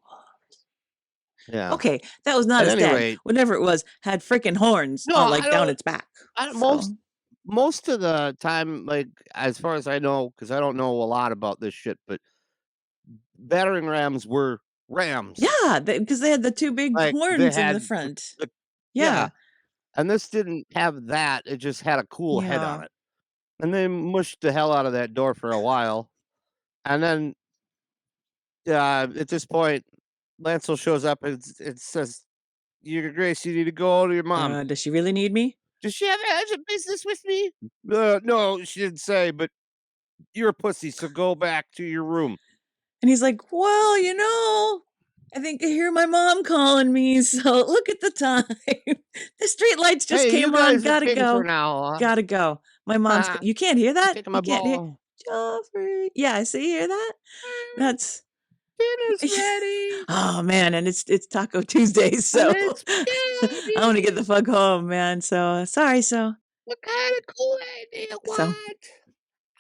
Yeah. Okay, that was not At a any stag. rate- Whatever it was, had freaking horns, No, like I down don't- its back. Most So, most of the time, like as far as I know, because I don't know a lot about this shit, but battering rams were rams. yeah, because they had the 2 big Like, they horns in the had front. the- Yeah. And this didn't have that. It just had a cool head Yeah. on it. And they mushed the hell out of that door for a while. And then at this point, Lancel shows up and it says, Your Grace, you need to go to your mom. Does she really need me? Does she have urgent business with me? No, she didn't say, but you're a pussy, so go back to your room. And he's like, well, I think I hear my mom calling me, so look at the time. The street lights just came on. Gotta go. Now. Gotta go. My mom's. You can't hear that? Taking my You can't hear. ball. Joffrey. Yeah, so you hear that? That's. Dinner's ready. Oh man, and it's Taco Tuesday, so It's I want to get the fuck home, man. So sorry, so. What kind of Kool-Aid do you want? So-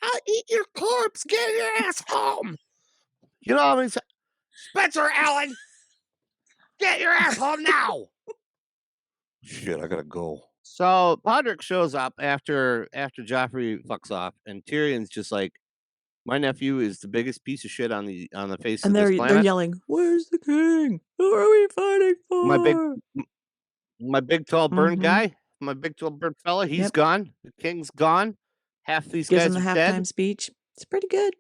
I'll eat your corpse. Get your ass home. You know what I mean? Spencer Allen, get your ass home now. Shit, I gotta go. So Podrick shows up after Joffrey fucks off, and Tyrion's just like, my nephew is the biggest piece of shit on the face And of this they're planet. yelling, "Where's the king? Who are we fighting for?" My big tall burn Mhm. guy, my big tall burn fella, he's Yep. gone. The king's gone. Half these Gives guys him the are halftime dead. speech. It's pretty good.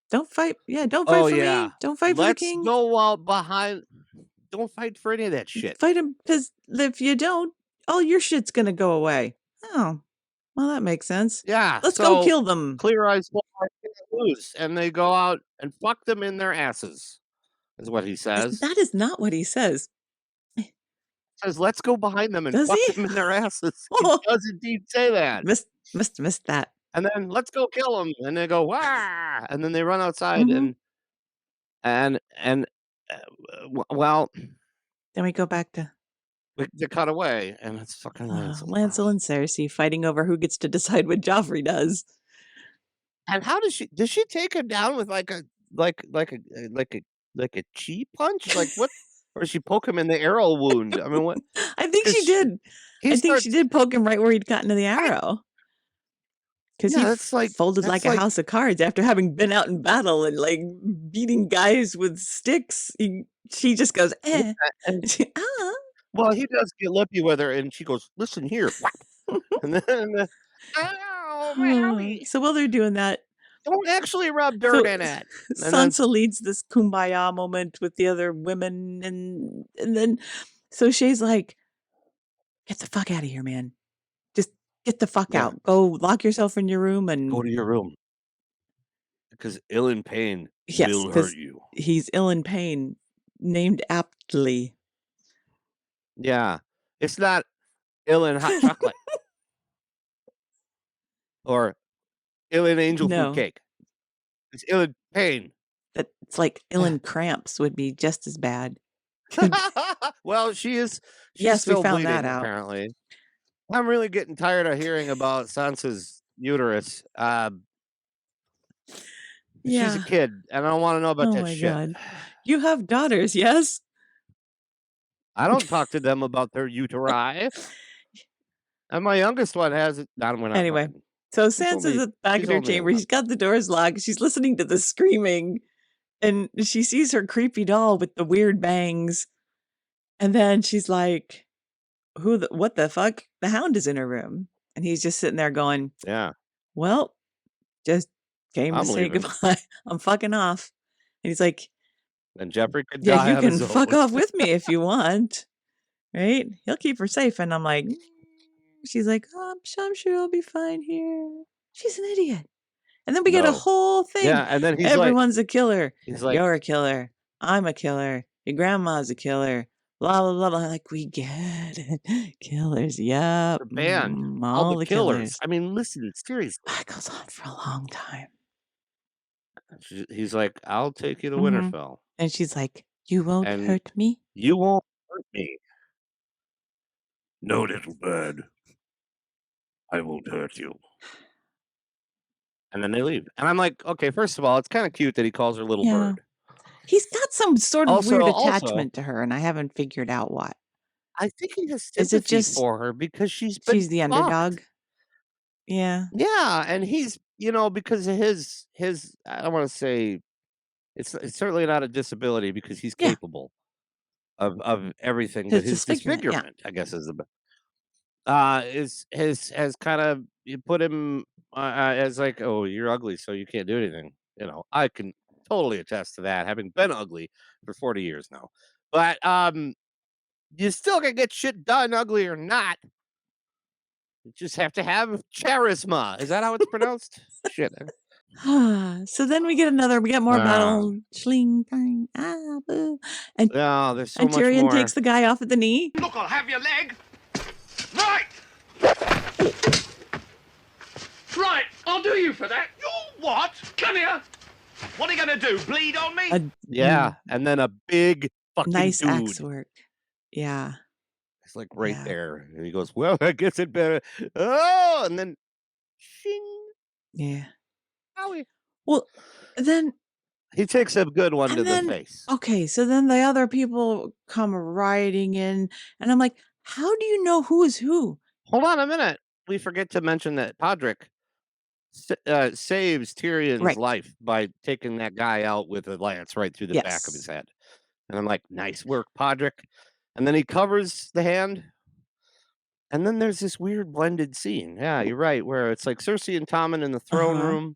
Don't fight. Yeah, don't fight for me. Don't fight for the Let's king. go out behind. Don't fight for any of that shit. Fight him, because if you don't, all your shit's gonna go away. Oh, well, that makes sense. Yeah. Let's go kill them. Clear eyes, lose, and they go out and fuck them in their asses. Is what he says. That is not what he says. Says, let's go behind them and Does fuck he? them in their asses. Oh. He does indeed say that. Missed that. And then let's go kill them. And they go, wah! And then they run outside Mhm. and well, Then we go back to they cut away, and it's fucking Lancel. Lancel and Cersi fighting over who gets to decide what Joffrey does. And how does she take him down with like a chi punch? Like what? Or does she poke him in the arrow wound? I mean, what? I think she did. I think she did poke him right where he'd gotten to the arrow. Because he folded like a house of cards after having been out in battle and like beating guys with sticks. She just goes, eh. Yeah, well, he does get lippy with her, and she goes, "Listen here," and then, ow, my homie. So while they're doing that, don't actually rub dirt in it. Sansa leads this kumbaya moment with the other women, and then so Shay's like, "Get the fuck out of here, man! Just get the fuck out. Go lock yourself in your room and go to your room." Because ill in pain will hurt you. He's ill in pain, named aptly. Yeah, it's not ill in hot chocolate or ill in angel food cake. It's ill in pain. It's like ill in cramps would be just as bad. Well, she's yes, still we found bleeding, that out. apparently. I'm really getting tired of hearing about Sansa's uterus. She's a kid, and I don't want to know about that shit. God. You have daughters, yes? I don't talk to them about their uteri. And my youngest one has it. Anyway, so Sansa's at the back of her chamber. She's got the doors locked. She's listening to the screaming, and she sees her creepy doll with the weird bangs. And then she's like, what the fuck? The Hound is in her room. And he's just sitting there going, yeah, well, just came to say goodbye. I'm fucking off. And he's like, and Jeffrey could yeah, die you on can his fuck own. off with me if you want. Right? He'll keep her safe. And I'm like, she's like, oh, I'm sure I'll be fine here. She's an idiot. And then we get a whole thing. Yeah, and then he's everyone's a killer. He's like, you're a killer. I'm a killer. Your grandma's a killer. Blah, blah, blah, blah. Like, we get it. Killers. Yep. Banned. All the killers. I mean, listen, seriously. That goes on for a long time. He's like, I'll take you to Mhm. Winterfell. And she's like, you won't hurt me? You won't hurt me. No, little bird. I won't hurt you. And then they leave. And I'm like, okay, first of all, it's kind of cute that he calls her little bird. He's got some sort of weird attachment to her, and I haven't figured out what. I think he has sympathy for her because she's the underdog. Yeah. Yeah, and he's, because of his I don't want to say it's certainly not a disability because he's capable of everything, but his disfigurement, I guess, is the has kind of put him as like, oh, you're ugly, so you can't do anything. I can totally attest to that, having been ugly for 40 years now. But you still can get shit done, ugly or not. You just have to have charisma. Is that how it's pronounced? Shit. So then we get more battle. Schling, bang, boo. And, Oh, there's so and much Tyrion more. takes the guy off at the knee. Look, I'll have your leg. Right. Right, I'll do you for that. You what? Come here. What are you going to do, bleed on me? Yeah, and then a big fucking Nice dude. axe work. Yeah. It's like right there. And he goes, well, I guess it better. Oh, and then shing. Yeah. Owie. Well, then he takes a good one to then, the face. Okay, so then the other people come riding in, and I'm like, how do you know who is who? Hold on a minute. We forget to mention that Podrick saves Tyrion's life by taking that guy out with a lance right through the back of his head. And I'm like, nice work, Podrick. And then he covers the hand. And then there's this weird blended scene. Yeah, you're right. Where it's like Cersi and Tommen in the throne room.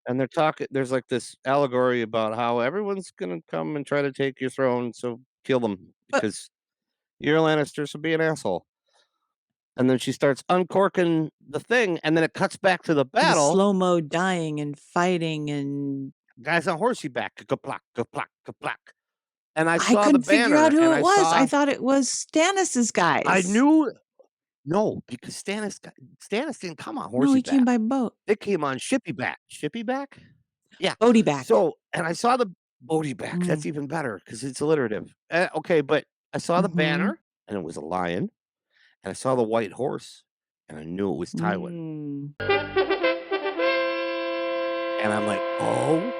And they're talking. There's like this allegory about how everyone's going to come and try to take your throne. So kill them because you're a Lannister. So be an asshole. And then she starts uncorking the thing. And then it cuts back to the battle. Slow-mo dying and fighting and guys on horsey back. Ka-plack, ka-plack, ka-plack. And I saw couldn't the banner. figure out who it was. I thought it was Stannis's guys. I knew. No, because Stannis didn't come on horsey No, he back. came by boat. They came on shippy back. Shippy back? Yeah. Boaty back. So, and I saw the boaty back. That's even better because it's alliterative. Okay, but I saw the banner and it was a lion. And I saw the white horse and I knew it was Tywin. And I'm like, oh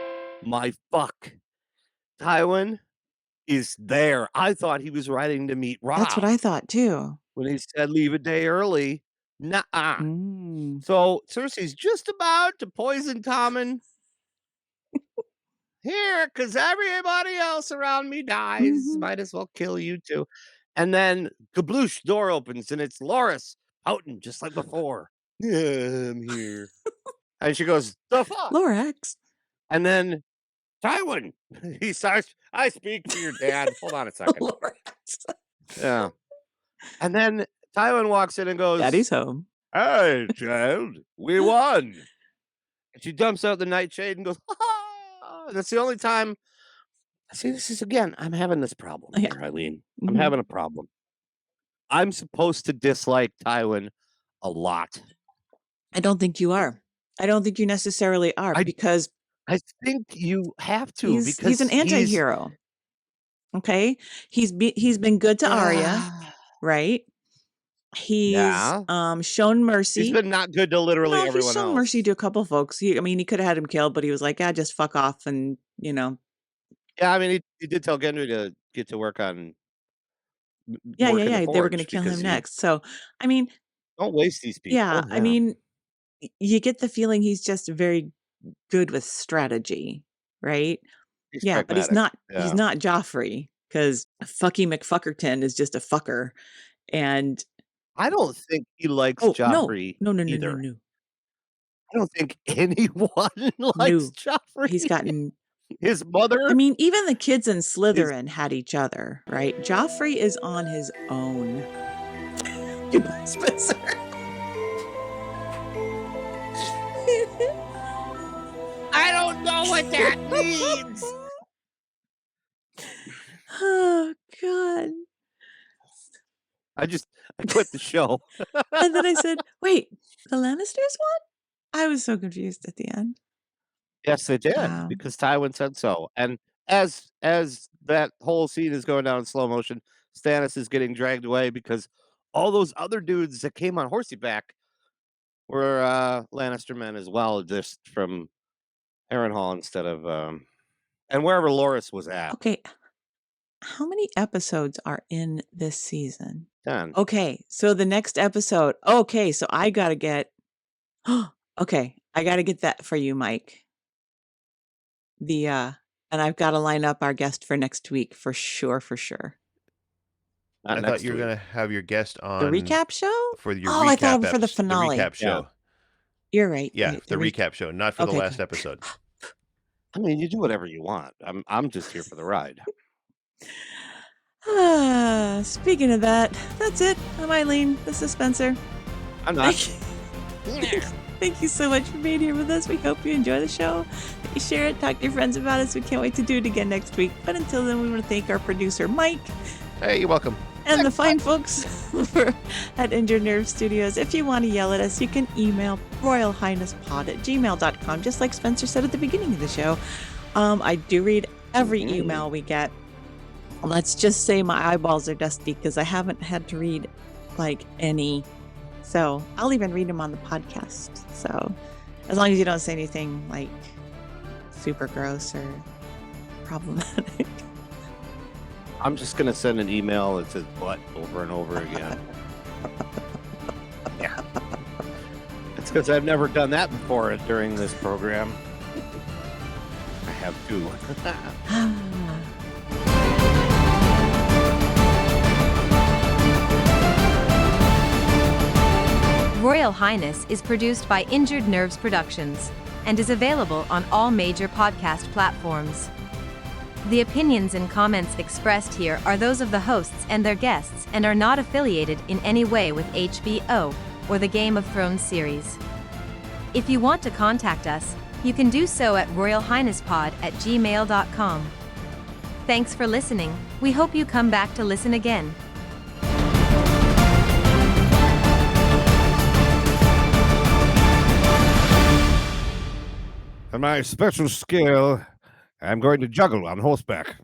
my fuck. Tywin is there. I thought he was riding to meet Rob. That's what I thought too. When he said leave a day early. Nuh-uh. So Cersei's just about to poison Tommen. Here, because everybody else around me dies. Might as well kill you too. And then kabloosh, door opens and it's Loras pouting just like before. Yeah, I'm here. And she goes, the fuck? Lorax. And then Tywin, he starts, I speak for your dad. Hold on a second. Lorax. Yeah. And then Tywin walks in and goes, Daddy's home. Hey, child, we won. And she dumps out the nightshade and goes, ha! That's the only time. See, this is again, I'm having this problem here, Eileen. I'm having a problem. I'm supposed to dislike Tywin a lot. I don't think you are. I don't think you necessarily are because I think you have to because he's an anti-hero. Okay? He's been good to Arya, right? He's shown mercy. He's been not good to literally everyone else. He's shown mercy to a couple folks. He could have had him killed, but he was like, just fuck off and, Yeah, I mean, he did tell Gendry to get to work on They were going to kill him next. So, I mean, don't waste these people. Yeah, I mean, you get the feeling he's just very good with strategy, right? He's but he's not Joffrey because Fucky McFuckerton is just a fucker. And I don't think he likes Joffrey. No. I don't think anyone likes Joffrey. He's gotten his mother. I mean, even the kids in Slytherin had each other, right? Joffrey is on his own. Goodbye, Spencer. I don't know what that means. Oh, God. I quit the show. And then I said, wait, the Lannisters won? I was so confused at the end. Yes, they did, because Tywin said so. And as that whole scene is going down in slow motion, Stannis is getting dragged away because all those other dudes that came on horsey back were Lannister men as well, just from Harrenhal instead of and wherever Loras was at. Okay. How many episodes are in this season? 10. Okay, so the next episode. Okay, so I gotta get okay, I gotta get that for you, Mike. And I've got to line up our guest for next week for sure. I thought you were going to have your guest on the recap show for your recap I thought for the finale. The recap show. You're right. Yeah, the recap show, not for the last episode. I mean, you do whatever you want. I'm just here for the ride. Speaking of that, that's it. I'm Eileen. This is Spencer. I'm not. Thank you so much for being here with us. We hope you enjoy the show. You share it, talk to your friends about us. We can't wait to do it again next week. But until then, we want to thank our producer, Mike. Hey, you're welcome. And the fine folks at Injured Nerve Studios. If you want to yell at us, you can email royalhighnesspod@gmail.com, just like Spencer said at the beginning of the show. I do read every email we get. Let's just say my eyeballs are dusty because I haven't had to read any. So I'll even read them on the podcast. So as long as you don't say anything super gross or problematic. I'm just going to send an email that says butt over and over again. Yeah. It's because I've never done that before during this program. I have too. Royal Highness is produced by Injured Nerves Productions and is available on all major podcast platforms. The opinions and comments expressed here are those of the hosts and their guests and are not affiliated in any way with HBO or the Game of Thrones series. If you want to contact us, you can do so at royalhighnesspod@gmail.com. Thanks for listening. We hope you come back to listen again. For my special skill, I'm going to juggle on horseback.